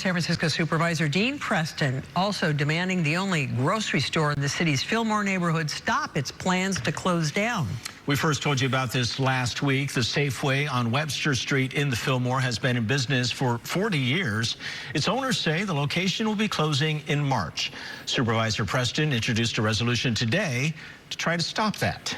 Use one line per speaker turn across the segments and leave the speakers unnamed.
San Francisco Supervisor Dean Preston also demanding the only grocery store in the city's Fillmore neighborhood stop its plans to close down.
We first told you about this last week. The Safeway on Webster Street in the Fillmore has been in business for 40 years. Its owners say the location will be closing in March. Supervisor Preston introduced a resolution today to try to stop that.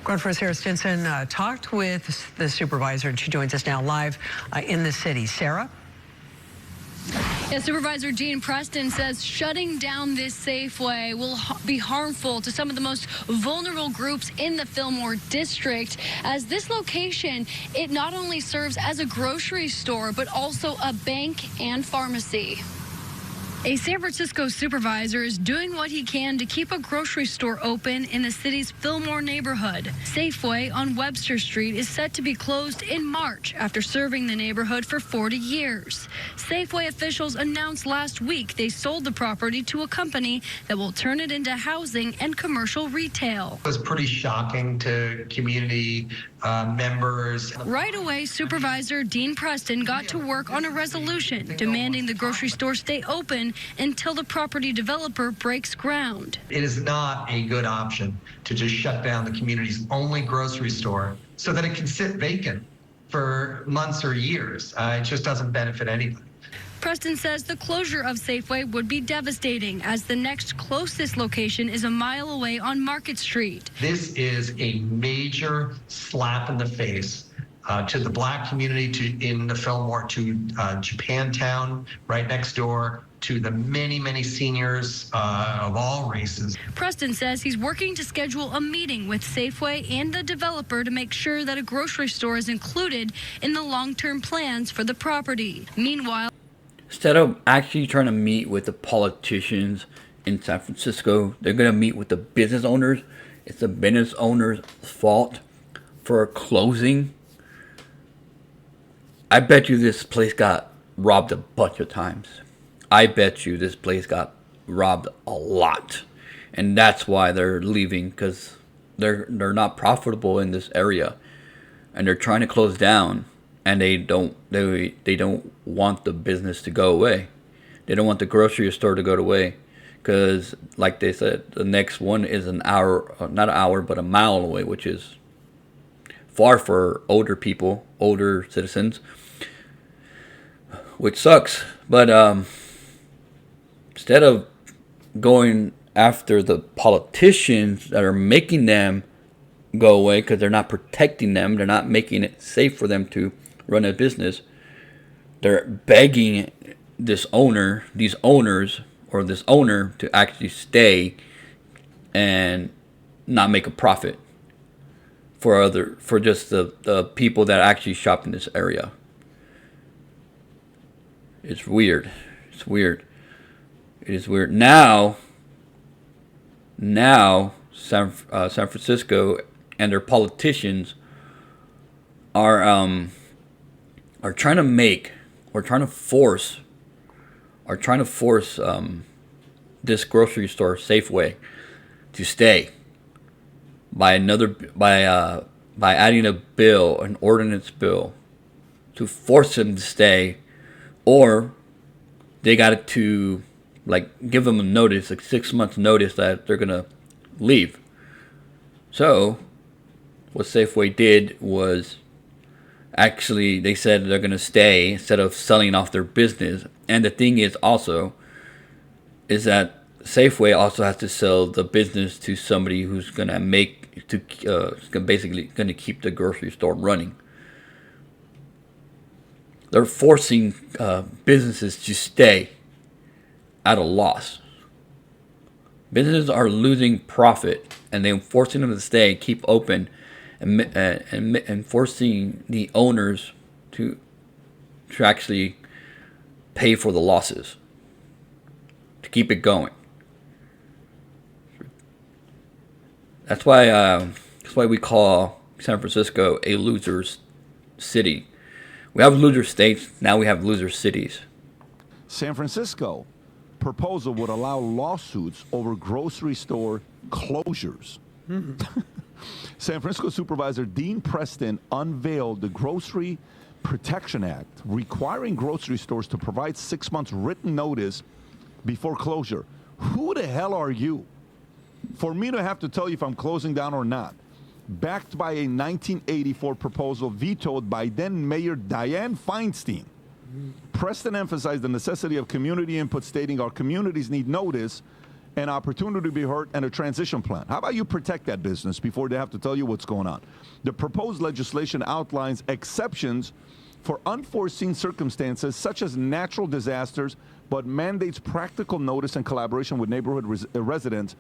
Ground Force Sarah Stinson talked with the supervisor, and she joins us now live in the city. Sarah?
Yeah, Supervisor Dean Preston says shutting down this Safeway will be harmful to some of the most vulnerable groups in the Fillmore district, as this location, it not only serves as a grocery store, but also a bank and pharmacy. A San Francisco supervisor is doing what he can to keep a grocery store open in the city's Fillmore neighborhood. Safeway on Webster Street is set to be closed in March after serving the neighborhood for 40 years. Safeway officials announced last week they sold the property to a company that will turn it into housing and commercial retail.
It was pretty shocking to community members.
Right away, Supervisor Dean Preston got to work on a resolution demanding the grocery store stay open until the property developer breaks ground.
It is not a good option to just shut down the community's only grocery store so that it can sit vacant for months or years. It just doesn't benefit anybody.
Preston says the closure of Safeway would be devastating, as the next closest location is a mile away on Market Street.
This is a major slap in the face to the Black community, in the Fillmore, to Japantown right next door, to the many, many seniors of all races.
Preston says he's working to schedule a meeting with Safeway and the developer to make sure that a grocery store is included in the long-term plans for the property. Meanwhile,
instead of actually trying to meet with the politicians in San Francisco, they're going to meet with the business owners. It's the business owners' fault for closing. I bet you this place got robbed a bunch of times. I bet you this place got robbed a lot. And that's why they're leaving, because they're not profitable in this area. And they're trying to close down. And they don't want the business to go away. They don't want the grocery store to go away, because, like they said, the next one is an hour, not an hour, but a mile away, which is far for older people, older citizens, which sucks. But instead of going after the politicians that are making them go away because they're not protecting them, they're not making it safe for them to run a business, they're begging these owners to actually stay and not make a profit for just the people that actually shop in this area. It's weird. It's weird. It is weird. Now San Francisco and their politicians are trying to force this grocery store, Safeway, to stay by adding an ordinance bill to force them to stay, or they got to give them a notice, 6 months notice that they're gonna leave. So what Safeway did was, actually, they said they're going to stay instead of selling off their business. And the thing is also, is that Safeway also has to sell the business to somebody who's going to basically going to keep the grocery store running. They're forcing businesses to stay at a loss. Businesses are losing profit, and they're forcing them to stay, keep open, and forcing the owners to actually pay for the losses to keep it going. That's why we call San Francisco a loser's city. We have loser states, now we have loser cities.
San Francisco proposal would allow lawsuits over grocery store closures. San Francisco Supervisor Dean Preston unveiled the grocery Protection Act requiring grocery stores to provide 6 months written notice before closure. Who the hell are you for me to have to tell you if I'm closing down or not? Backed by a 1984 proposal vetoed by then Mayor Dianne Feinstein. Preston emphasized the necessity of community input, stating our communities need notice, an opportunity to be heard, and a transition plan. How about you protect that business before they have to tell you what's going on? The proposed legislation outlines exceptions for unforeseen circumstances such as natural disasters, but mandates practical notice and collaboration with neighborhood residents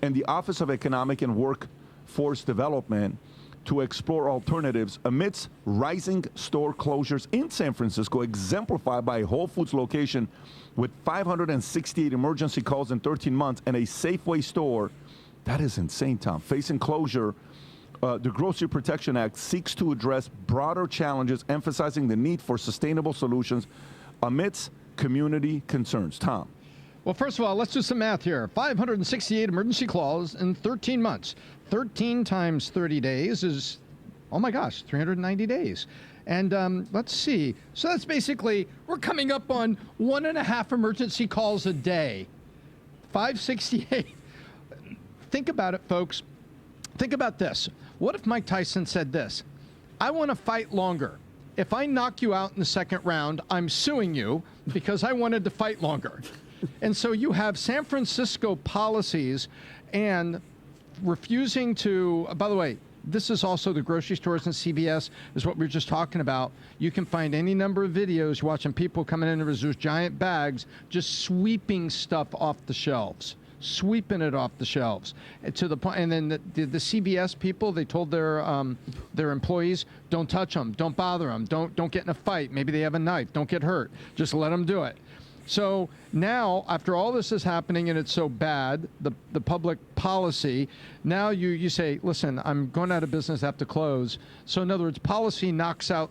and the Office of Economic and Workforce Development to explore alternatives amidst rising store closures in San Francisco, exemplified by a Whole Foods location with 568 emergency calls in 13 months and a Safeway store. That is insane, Tom. Facing closure, the Grocery Protection Act seeks to address broader challenges, emphasizing the need for sustainable solutions amidst community concerns. Tom.
Well, first of all, let's do some math here. 568 emergency calls in 13 months. 13 times 30 days is, oh my gosh, 390 days. And let's see. So that's basically, we're coming up on 1.5 emergency calls a day. 568. Think about it, folks. Think about this. What if Mike Tyson said this? I want to fight longer. If I knock you out in the second round, I'm suing you because I wanted to fight longer. And so you have San Francisco policies and refusing to, by the way, this is also the grocery stores and CVS is what we were just talking about. You can find any number of videos watching people coming in with those giant bags, just sweeping stuff off the shelves. Sweeping it off the shelves to the point, and then the CVS people, they told their employees, don't touch them, don't bother them, don't get in a fight. Maybe they have a knife, don't get hurt, just let them do it. So now, after all this is happening and it's so bad, the public policy, now you say, listen, I'm going out of business, I have to close. So in other words, policy knocks out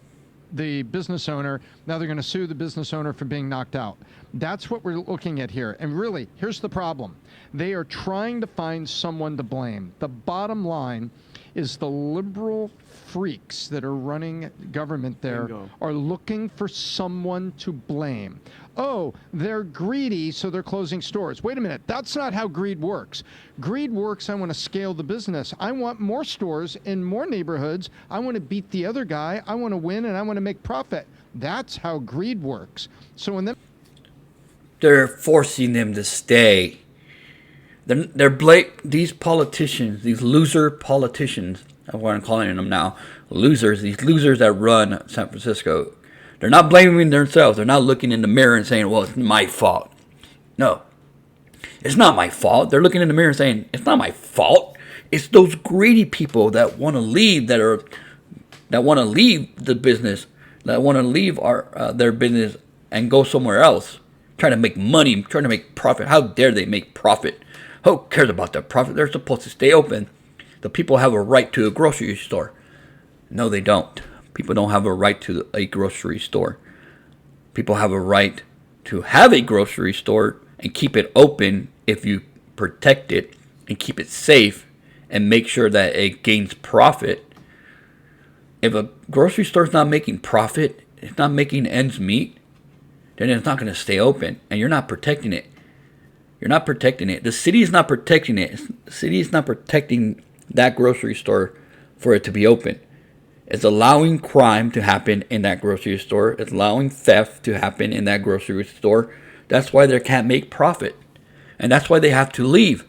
the business owner. Now they're going to sue the business owner for being knocked out. That's what we're looking at here. And really, here's the problem. They are trying to find someone to blame. The bottom line is the liberal freaks that are running government there are looking for someone to blame. Oh, they're greedy, so they're closing stores. Wait a minute. That's not how greed works. Greed works, I want to scale the business. I want more stores in more neighborhoods. I want to beat the other guy. I want to win, and I want to make profit. That's how greed works. So when
they're forcing them to stay. These politicians, these loser politicians, that's what I'm calling them now, losers, these losers that run San Francisco, they're not blaming themselves. They're not looking in the mirror and saying, well, it's my fault. No, it's not my fault. They're looking in the mirror and saying, it's not my fault. It's those greedy people that want to leave, that want to leave the business, that want to leave their business and go somewhere else, trying to make money, trying to make profit. How dare they make profit? Who cares about their profit? They're supposed to stay open. The people have a right to a grocery store. No, they don't. People don't have a right to a grocery store. People have a right to have a grocery store and keep it open if you protect it and keep it safe and make sure that it gains profit. If a grocery store is not making profit, it's not making ends meet, then it's not going to stay open, and you're not protecting it. You're not protecting it. The city is not protecting it. The city is not protecting that grocery store for it to be open. It's allowing crime to happen in that grocery store. It's allowing theft to happen in that grocery store. That's why they can't make profit. And that's why they have to leave.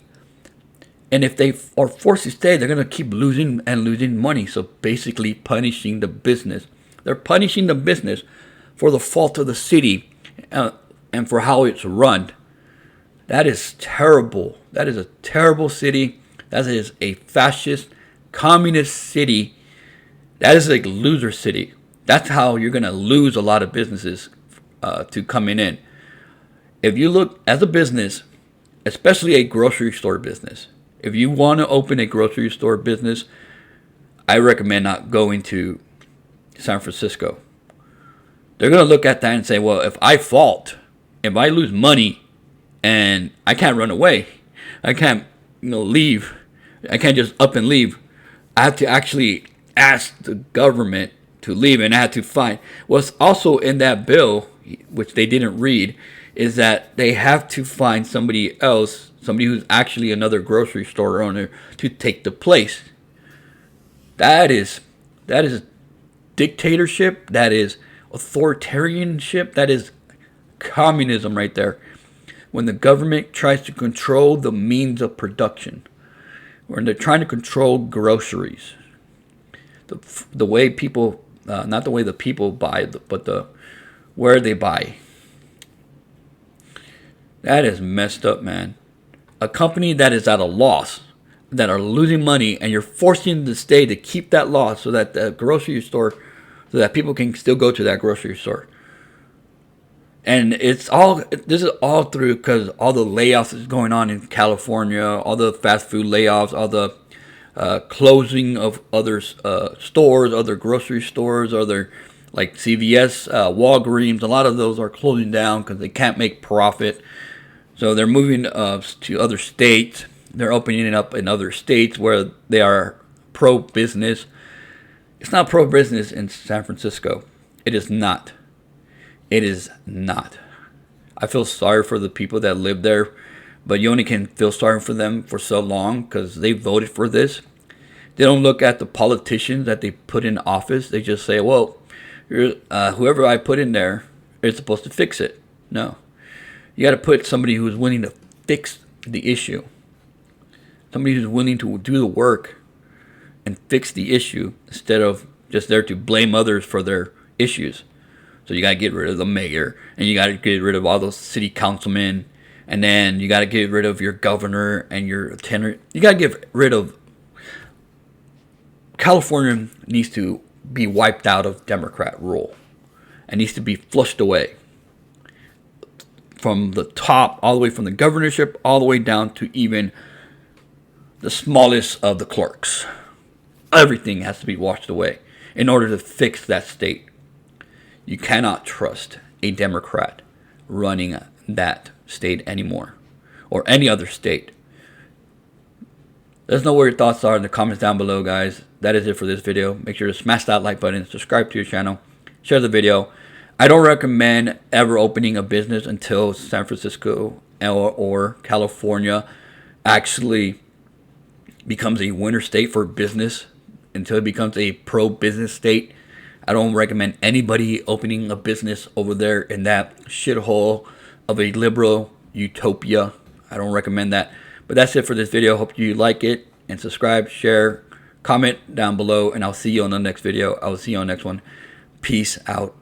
And if they are forced to stay, they're going to keep losing and losing money. So basically punishing the business. They're punishing the business for the fault of the city and for how it's run. That is terrible. That is a terrible city. That is a fascist, communist city. That is a loser city. That's how you're going to lose a lot of businesses to coming in. If you look as a business, especially a grocery store business, if you want to open a grocery store business, I recommend not going to San Francisco. They're going to look at that and say, well, if I lose money and I can't run away, I can't leave, I can't just up and leave. I have to actually ask the government to leave, and I had to find what's also in that bill, which they didn't read, is that they have to find somebody else, somebody who's actually another grocery store owner, to take the place. That is dictatorship. That is authoritarianship. That is communism right there. When the government tries to control the means of production, when they're trying to control groceries, the way people, not the way the people buy, but where they buy. That is messed up, man. A company that is at a loss, that are losing money, and you're forcing the state to keep that loss so that the grocery store, so that people can still go to that grocery store. And this is all through because all the layoffs is going on in California, all the fast food layoffs, all the closing of other stores, other grocery stores, other like CVS, Walgreens. A lot of those are closing down because they can't make profit. So they're moving to other states. They're opening it up in other states where they are pro-business. It's not pro-business in San Francisco. It is not. It is not. I feel sorry for the people that live there, but you only can feel sorry for them for so long because they voted for this. They don't look at the politicians that they put in office. They just say, well, whoever I put in there is supposed to fix it. No. You got to put somebody who's willing to fix the issue. Somebody who's willing to do the work and fix the issue instead of just there to blame others for their issues. So you got to get rid of the mayor, and you got to get rid of all those city councilmen, and then you got to get rid of your governor and your tenant. You got to get rid of. California needs to be wiped out of Democrat rule, and needs to be flushed away from the top, all the way from the governorship, all the way down to even the smallest of the clerks. Everything has to be washed away in order to fix that state. You cannot trust a Democrat running that state anymore, or any other state. Let us know what your thoughts are in the comments down below, guys. That is it for this video. Make sure to smash that like button, subscribe to your channel, share the video. I don't recommend ever opening a business until San Francisco or California actually becomes a winner state for business, until it becomes a pro-business state. I don't recommend anybody opening a business over there in that shithole of a liberal utopia. I don't recommend that. But that's it for this video. Hope you like it, and subscribe, share, comment down below, and I'll see you on the next video. I will see you on the next one. Peace out.